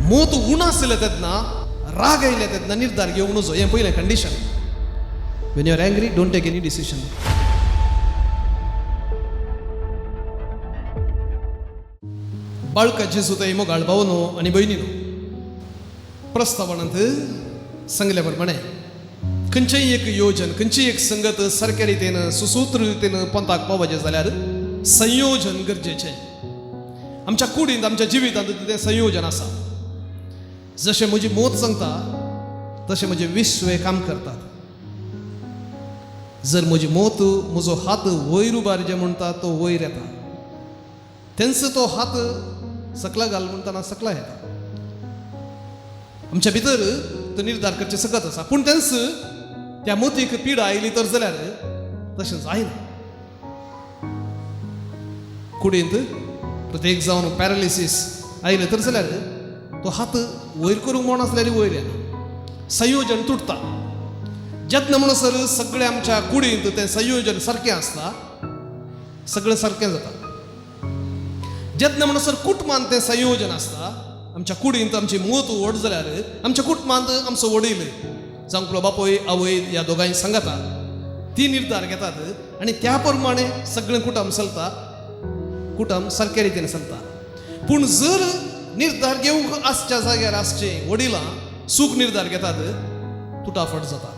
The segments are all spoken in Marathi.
मोत उणासले तेन्ना राग आयले तेन्ना निर्धार घेवंक नजो. हें पयलें condition. When you are angry don't take any decision. बाळका जेजू थंय मोगाळ भावनो आनी भयणीनो, प्रस्तावनांत सांगल्या प्रमाणे खंयचेय एक योजन, खंयचीय एक संगत सारक्या रितीन सुसूत्र रितीन पंथाक पावपाचें जाल्यार संयोजन गरजेचें. आमच्या कुडींत, आमच्या जिवितांत तें संयोजन आसा. जशें म्हजी मोत सांगता तशें म्हजे विश्वे काम करतात. जर म्हजी मोत म्हजो हात वयर उबार जे म्हणटा तो वयर येता, तेंच तो हात सकला घाल म्हणटाना सकला येता. आमच्या भितर तो निर्धार करचे सकत आसा. पूण तेंच त्या मोतीक पिडा आयली तर जाल्यार तशें जायना. कुडींत प्रत्येक जावन पॅरालिसीस आयलें तर जाल्यार तो हात वयर करूंक म्हण आसल्यार वयर येना. संयोजन तुटता. यत्न म्हणसर सगळें आमच्या कुडींत तें संयोजन सारकें आसता, सगळें सारकें जाता. यत्न म्हणसर कुटुंबांत तें संयोजन आसता. आमच्या कुडींत आमची मोत व्हड जाल्यार आमच्या कुटुंबांत आमचो वडील जावं आपलो बापोय आवय ह्या दोगांय सांगाता, ती निर्धार घेतात आनी त्या प्रमाणे सगळें कुटुंब चलता, कुटुंब सारके रितीन चलता. पूण जर निर्धार घेवंक आसच्या जाग्यार आसचे वडिलां सूख निर्धार घेतात, तुटाफट जाता.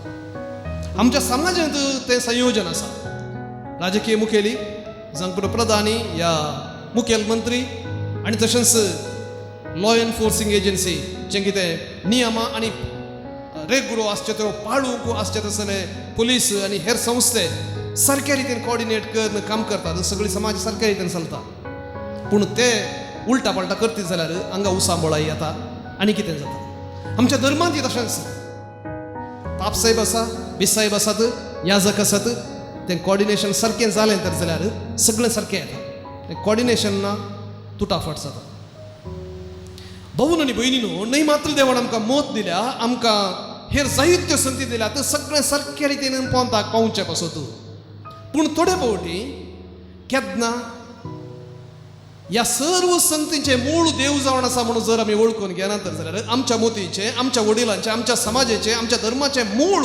आमच्या समाजांत तें संयोजन आसा. राजकीय मुखेली जावं प्रधानी या मुखेल मंत्री आनी तशेंच लॉ एनफोर्सिंग एजन्सी जे कितें नियमां आनी रेगुलो आसचे त्यो पाळूंक आसचे तसले पुलीस आनी हेर संस्थे सारक्या रितीन कोऑर्डिनेट करून काम करतात. सगळी समाज सारक्या रितीन चलता. पूण ते उलटा पालटा करता जाल्यार हांगा उसांबळाई येता आनी कितें जाता. आमच्या धर्मांत तशेंच पाप साहेब आसा, बिसाहेब आसात, याजक आसात, तें कोऑर्डिनेशन सारकें जालें तर जाल्यार सगळें सारकें येता. तें कोऑर्डिनेशन ना, तुटाफट जाता. भाऊन आनी भयणीनो, न्हय मात्र देवान आमकां मोत दिल्या, आमकां हेर जायत्यो संती दिल्या, तर सगळें सारक्या रितीन पोंताक पावचें पासत. पूण थोडे फावटी केन्ना ह्या सर्व संतींचे मूळ देव जावन आसा म्हणून जर आमी वळखून घेना तर जाल्यार आमच्या मोतीचे, आमच्या वडिलांचे, आमच्या समाजाचे, आमच्या धर्माचे मूळ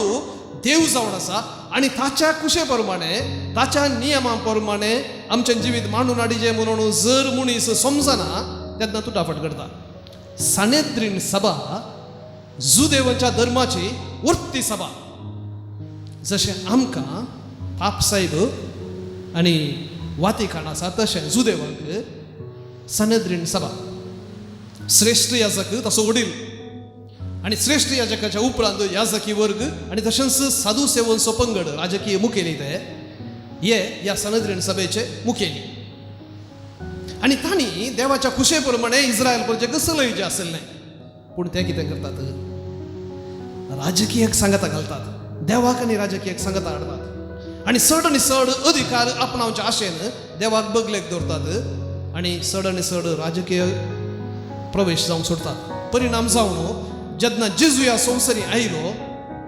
देव जावन आसा. आनी ताच्या कुशे प्रमाणे, ताच्या नियमां प्रमाणे आमचें जिवीत मांडून हाडिचें म्हणून जर मनीस समजना तेन्ना तुटाफट करता. सानेद्रीन सभा जुदेवांच्या धर्माची वर्ती सभा. जशें आमकां पापसाहेब आनी वातिकान आसा तशें जुदेवांक सानेद्रीन सभा. श्रेष्ठ याजक ताचो वडील आनी श्रेष्ठ याजकाच्या उपरांत याजकी वर्ग आनी तशेंच साधू सेवनचो पंगड, राजकीय मुखेली ते हे ह्या सानेद्रीन सभेचे मुखेली. आनी तांणी देवाच्या खुशे प्रमाणे इस्रायल प्रजेक सलयचे आसलें. पूण ते कितें करतात? राजकीय सांगता घालतात, देवाक आनी राजकीय सांगता हाडतात आनी चड अधिकार आपणावच्या आशेन देवाक बगलेक दवरतात आनी चड राजकीय प्रवेश जावंक सोडतात. परिणाम जावन जेन्ना जेजू ह्या संवसारी आयलो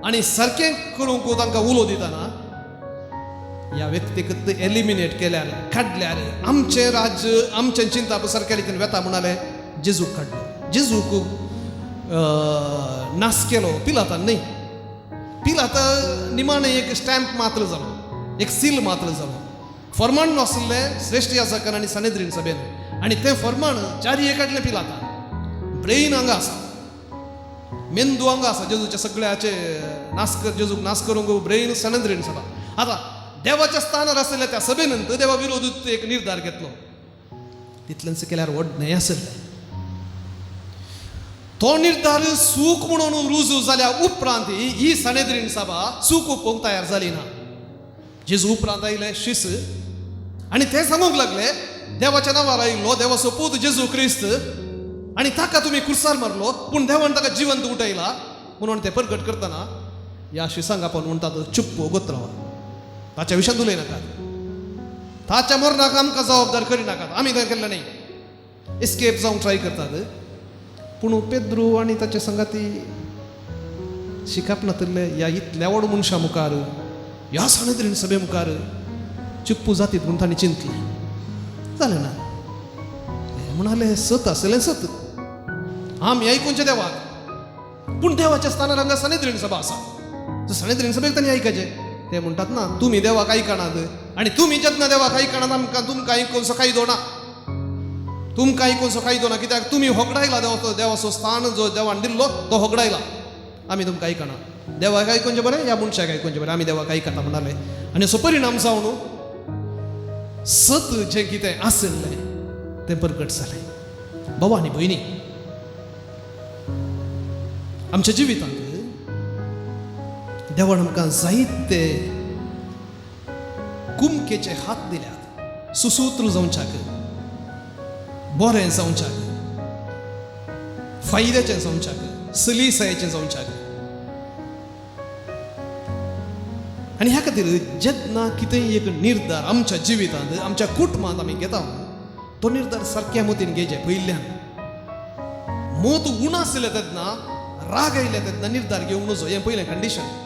आनी सारकें करूंक तांकां उलो दितना ह्या व्यक्तीक एलिमिनेट केल्यार, काडल्यार आमचें राज्य, आमचें चिंता सारक्या रितीन वेता म्हणाले जेजूक काडलो. जेजूक नास केलो पिलातान न्हय. पिलाता निमाणें एक स्टॅम्प मात्र जालो, एक सील मात्र जालो. फर्माण नासलें श्रेष्ठ याजकान आनी सानेद्रीन सभेन आनी तें फर्माण चारये काडलें पिलातान. ब्रेन हांगा आसा, मेंदू हांगा आसा. जेजूच्या सगळ्याचे जेजूक नास करूंक ब्रेन सानेद्रीन सभा. आतां देवाच्या स्थानार आसलेल्या त्या सभेनंत देवा विरोधूत एक निर्धार घेतलो. तितलेंच केल्यार व्हड न्हय आसलें. तो निर्धार सूख म्हणून रुजू जाल्या उपरांत ही सानेद्रीन सभा सूख ओपोवंक तयार जाली ना. जेजू उपरांत आयले शिस आनी ते सांगूंक लागले देवाच्या नांवार आयिल्लो देवाचो पूत जेजू क्रिस्त आनी ताका तुमी क्रुसार मारलो, पूण देवान ताका जिवंत उठयला म्हणून ते प्रकट करतना ह्या शिसांक आपण म्हणटात चुप्प वगत रावा. ताच्या विशयान उलयनाकात, ताच्या मरणाक आमकां जबाबदार करिनाकात. आमी तें केल्लें न्हय. एस्केप जावंक ट्राय करतात. पूण पेद्रू आनी ताचे संगाती शिकप नातले ह्या इतल्या व्हड मनशा मुखार, ह्या सानेद्रीन सभे मुखार चुप्पू जातीत म्हणून तांणी चिंतलें. जालें ना. म्हणाले सत आसलें सत. आमी आयकुनचे देवाक. पूण देवाच्या स्थानार हांगा सनेद्रीण सभा आसा. सनेद्रीण सभेक तांणी आयकचे. ते म्हणटात ना, तुमी देवाक आयकणात आनी तुमी जेन्ना देवाक आयकणात आमकां तुमकां आयकून फायदो ना. तुमकां आयकून फायदो ना. कित्याक तुमी होगडायला देवाचो स्थान जो देवान दिल्लो तो होगडायला. आमी तुमकां आयकना. देवाक आयकूनचें बरें, ह्या मनशाक आयकूनचें बरें. आमी देवाक आयकता म्हणाले. आनी असो परिणाम जावन सत जें कितें आसलें तें प्रकट जालें. भावा आनी भयणी, आमच्या जिवितांत देवान आमकां जायते कुमकेचे हात दिल्यात. सुसूत्र जावच्याक, बरें जावच्याक, फायद्याचें जावच्याक, सलीसायेचें जावच्याक. आनी ह्या खातीर जेन्ना कितेंय एक निर्धार आमच्या जिवितांत आमच्या कुटुंबांत आमी घेता, तो निर्धार सारक्या मोतीन घेवचे. पयल्यान मोत उण आसलें तेन्ना, राग आयले तेन्ना निर्धार घेवंक नजो. हें पयलें condition.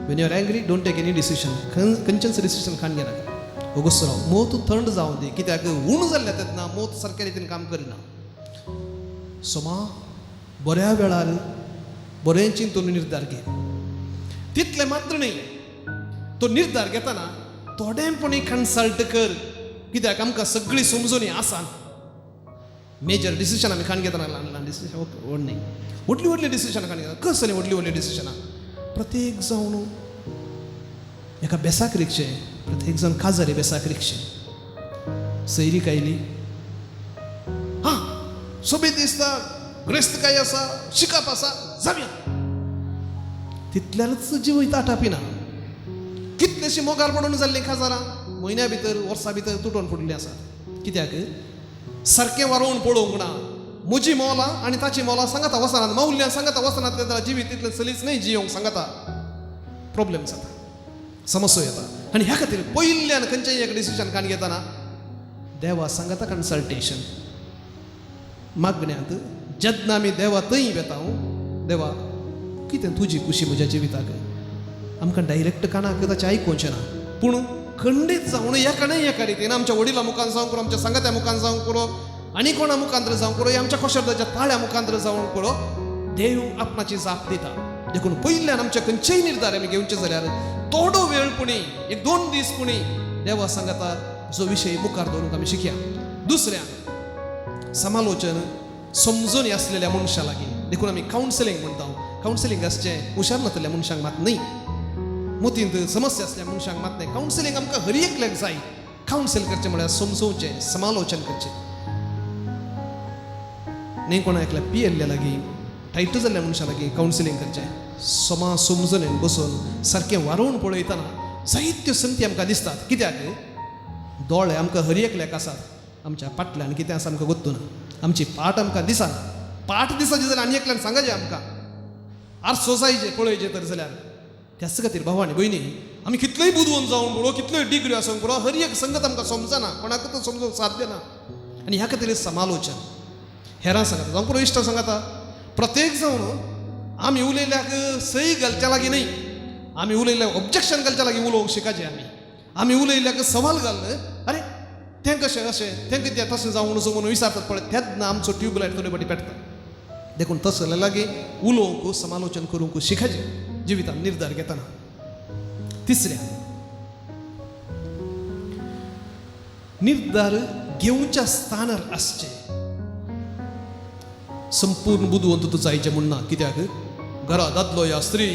When you are angry, don't take any decision. खंयचेंच डिसिशन खान घेनाका. ओगोस्सो राव, मोत थंड जावं दी. कित्याक उण जाल्ल्या तेन्ना मोत सारक्या रितीन काम करिना. सोमा बऱ्या वेळार बरें चिंतून निर्धार घे. तितलें मात्र न्ही, तो निर्धार घेतना थोडेपणी कन्सल्ट कर. कित्याक आमकां सगळी समजोनी आसान. मेजर डिसिशन आमी खान घेतना, ल्हान ल्हान डिसिशन व्हड न्ही, व्हडली व्हडली डिसिशन खान घेता. कसली व्हडली व्हडली डिसिशनां. प्रत्येक जावन एका बेसाक रिक्षे, प्रत्येक जावन काजारी बेसाक रिक्षे. सैरीक आयली, हां सोबीत दिसता, ग्रेस्तकाय आसा, शिकप आसा, जावया. तितल्याच जिवीत आटापिना. कितलेशी मोगार पडून जाल्ली काजारां म्हयन्या भितर, वर्सां भितर तुटून पडलीं आसात. कित्याक सारकें वारोवन पळोवंक ना. म्हजी मोलां आनी ताची मोलां सांगता वचनात. मौल्यान सांगता वचनात तेन्ना जिवीत तितलें चलीच न्ही जियोंक सांगता. प्रॉब्लेम जाता, समस्या येता. आनी ह्या खातीर पयल्यान खंयचेंय एक डिसिशन खान घेतना देवा सांगता कन्सल्टेशन. मागण्यांत जेन्ना आमी देवा थंय वेता, देवा कितें तुजी खुशी म्हज्या जिविताक. आमकां डायरेक्ट कानाक ताचें आयकूचें ना. पूण खंडीत जावन एका रितीन आमच्या वडिलां मुखार जावं करो, आमच्या सांगात्या मुखार जावं करो, आनी कोणा मुखांतर जावं करो, आमच्या कोशर्दाच्या ताळ्या मुखांतर जावं करो, देव आपणाची जाप दिता. देखून पयल्यान आमच्या खंयचेय निर्धार आमी घेवचे जाल्यार थोडो वेळ पुणी, एक 2 दीस पुणी देवा सांगता जो विशय मुखार दवरूंक आमी शिकया. दुसऱ्यान समालोचन समजून आसलेल्या मनशा लागीं. देखून आमी कावन्सिलींग म्हणटा. कावन्सिलींग आसचें हुशार नातल्या मनशांक मात न्ही, मोतींत समस्या आसल्या मनशांक मात न्ही. कावन्सिलींग आमकां हर एकल्याक जाय. कावन्सील करचें म्हळ्यार समजोवचें, समालोचन करचें. न्ही कोणा एकल्या पियेल्ल्या लागीं, टायट जाल्ल्या मनशा लागीं कावन्सिलींग करचें. समजून बसून सारकें वारोवन पळयतना जायत्यो संगती आमकां दिसतात. कित्याक दोळे आमकां हर एकल्याक आसात. आमच्या फाटल्यान कितें आसा आमकां गोत्तू ना. आमची पाट आमकां दिसना. पाट दिसाची जाल्यार आनी एकल्यान सांगाचें आमकां. आरसो जायचे पळयचे तर जाल्यार. त्याच खातीर भावा आनी भयणी, आमी कितलोय बुदवून जावं पळो, कितलोय डिग्री आसूंक पळो, हर एक संगत आमकां समजना, कोणाकूच समजूंक साध्य ना. आनी ह्या खातीर समालोचन हेरां सांगता जावं पळो, इश्ट सांगता. प्रत्येक जावन आमी उलयल्याक सही घालच्या लागीं न्ही, आमी उलयल्याक ऑब्जेक्शन घालच्या लागीं उलोवंक शिकाचें. आमी उलयल्याक सवाल घालले, अरे तें कशें अशें, तें कितें तशें जावं नजो म्हणून विचारतात पळय, तेन्ना आमचो ट्यूबलायट थोडे फाटी पेटता. देखून तसले लागीं उलोवंक, समालोचन करूंक शिकाचें जिवितांत निर्धार घेतना. तिसऱ्या निर्धार घेवच्या स्थानार आसचे. संपूर्ण बुदवंत तूं जायचें म्हणना. कित्याक घरा दादलो या स्त्री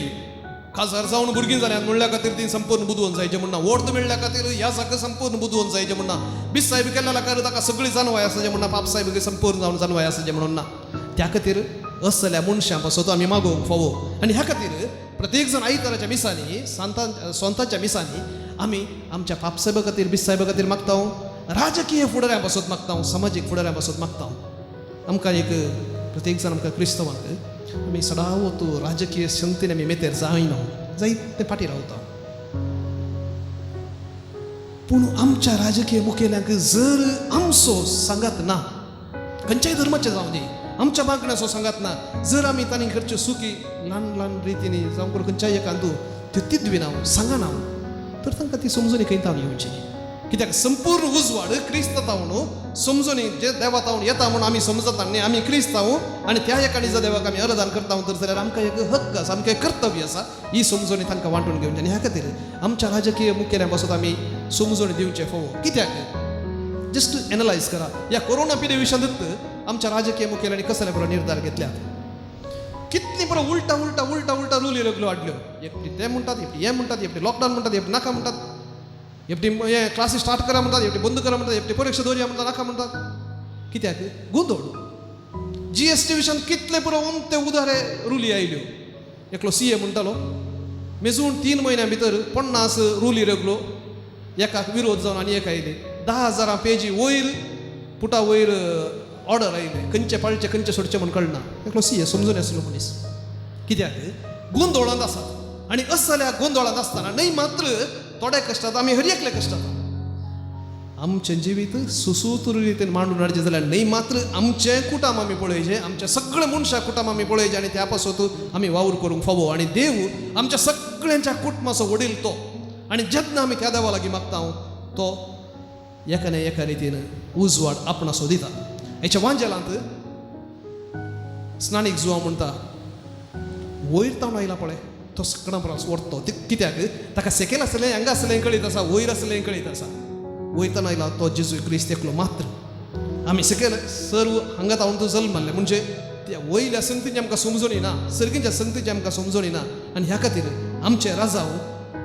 काजार जावन भुरगीं जाल्यात म्हणल्या खातीर ती संपूर्ण बुदवंत जायचें म्हणना. वर्द मेळ्ळ्या खातीर ह्या जाका संपूर्ण बुदवंत जायचें म्हणना. बीस साहेब केल्या खातीर ताका सगळी जानवाय आसाचें म्हणना. पाप साहेब संपूर्ण जावन जानवाय आसाचें म्हणून ना. त्या खातीर असल्या मनशां पासत आमी मागोवंक फावो. आनी ह्या खातीर प्रत्येक जण आयताराच्या मिसांनी, सोंताच्या मिसांनी आमी आमच्या पाप साहेबा खातीर, बीस साहेबा खातीर मागता, राजकीय फुडाऱ्यां पासत मागता, सामाजीक फुडाऱ्यां पासत मागता. आमकां एक प्रत्येक जण आमकां क्रिस्तवांक आमी सदांच राजकीय संगतीन आमी मेतेर जायना, जायते फाटी रावता. पूण आमच्या राजकीय मुखेल्यांक जर आमचो सांगात ना, खंयच्याय धर्माचें जावं दी, आमच्या मागण्याचो सांगात ना, जर आमी तांणी खंयच्यो सुखी ल्हान ल्हान रितीनी जावं खंयच्याय एकांतू त्यो तिदविना, सांगना, तर तांकां ती समजून खंय तावन येवची. कित्याक संपूर्ण उजवाड क्रिस्तांव म्हणून समजून जे देवातावन येता म्हणून आमी समजता न्ही आमी क्रिस्तांव आनी त्या एकानी जर देवाक आमी अरदान करता तर जाल्यार आमकां एक हक्क आसा आमकां एक कर्तव्य आसा ही समजून तांकां वांटून घेवचें आनी ह्या खातीर आमच्या राजकीय मुखेल्यां पासून आमी समजून दिवचें फोव कित्याक जस्ट एनालायज करा ह्या कोरोना पिरियड विशयांत आमच्या राजकीय मुखेल्यांनी कसले बरो निर्धार घेतल्यात कितली बरो उलटा उलटा उलटा उलटा रूल लागलो हाडल्यो एकटी ते म्हणटात एकटी हे म्हणटात एकटी लॉकडावन म्हणटात एकटी नाका म्हणटात एकटी हे क्लासी स्टार्ट करा म्हणटात एकटी बंद करा म्हणटात एकटी परीक्षा दवरया म्हणटात नाका म्हणटात कित्याक गोंधळ GST विशयान कितले पुरो ते उदारे रुली आयल्यो एकलो CA म्हणटालो मेजून 3 म्हयन्यां भितर 50 रुली रगलो एकाक विरोध जावन आनी एक आयले 10,000 पेजी वयर पुटा वयर ऑर्डर आयले खंयचे पाळचे खंयचे सोडचे म्हण कळना एकलो CA समजून आसलो मनीस कित्याक गोंधळांत आसात आनी असल्या गोंधळांत आसतना न्हय मात्र थोडे कश्टात आमी हर एकले कश्टात आमचें जिवीत सुसूत्र रितीन मांडून हाडचें जाल्यार न्हय मात्र आमचें कुटुंब आमी पळयचें आमचें सगळें मनशां कुटुंब आमी पळयचें आनी त्या पासून आमी वावर करूंक फावो आनी देव आमच्या सगळ्यांच्या कुटुंबाचो वडील तो आनी जेन्ना आमी त्या देवा लागीं मागता तो एका न्हय एका रितीन उजवाड आपणाचो दिता हेच्या वांजेलांत स्नानीक जुवां म्हणटा वयर तावन आयला पळय तो सगळ्यां परस व्हरतो कित्याक ताका सकयल आसलें हांगा आसलें कळीत आसा वयर आसलें कळीत आसा वयतान आयला तो जेजू क्रिस्त एकलो मात्र आमी सकयल सर्व हांगा तावन तूं जल्म मारले म्हणजे त्या वयल्या संगतीची आमकां समजून येना सर्गींच्या संगतीची आमकां समजून येना आनी ह्या खातीर आमचे राजाव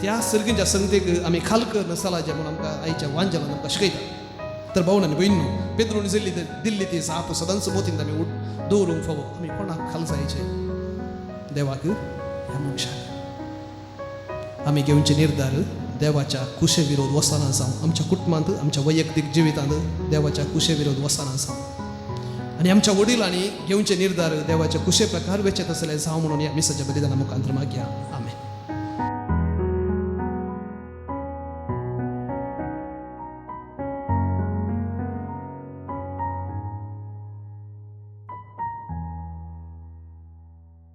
त्या सर्गींच्या संगतीक आमी खालकर नसालाजे म्हणून आमकां आयच्या वांजेलान आमकां शिकयता तर भावनां आनी भयणीनो पेद्रोन दिल्ली ती साप सदांच मोतीन आमी दवरूंक फावो आमी कोणाक खाल जायचे देवाक ह्या मनशाक आमी घेवचे निर्धार देवाच्या कुशे विरोध वसना जावं आमच्या कुटुंबांत आमच्या वैयक्तीक जिवितांत देवाच्या कुशे विरोध वसना जावं आनी आमच्या वडिलांनी घेवचे निर्धार देवाच्या कुशे प्रकार वेचत आसले जावं म्हणून ह्या मिसाच्या बलिदाना मुखांतर मागया आमेन.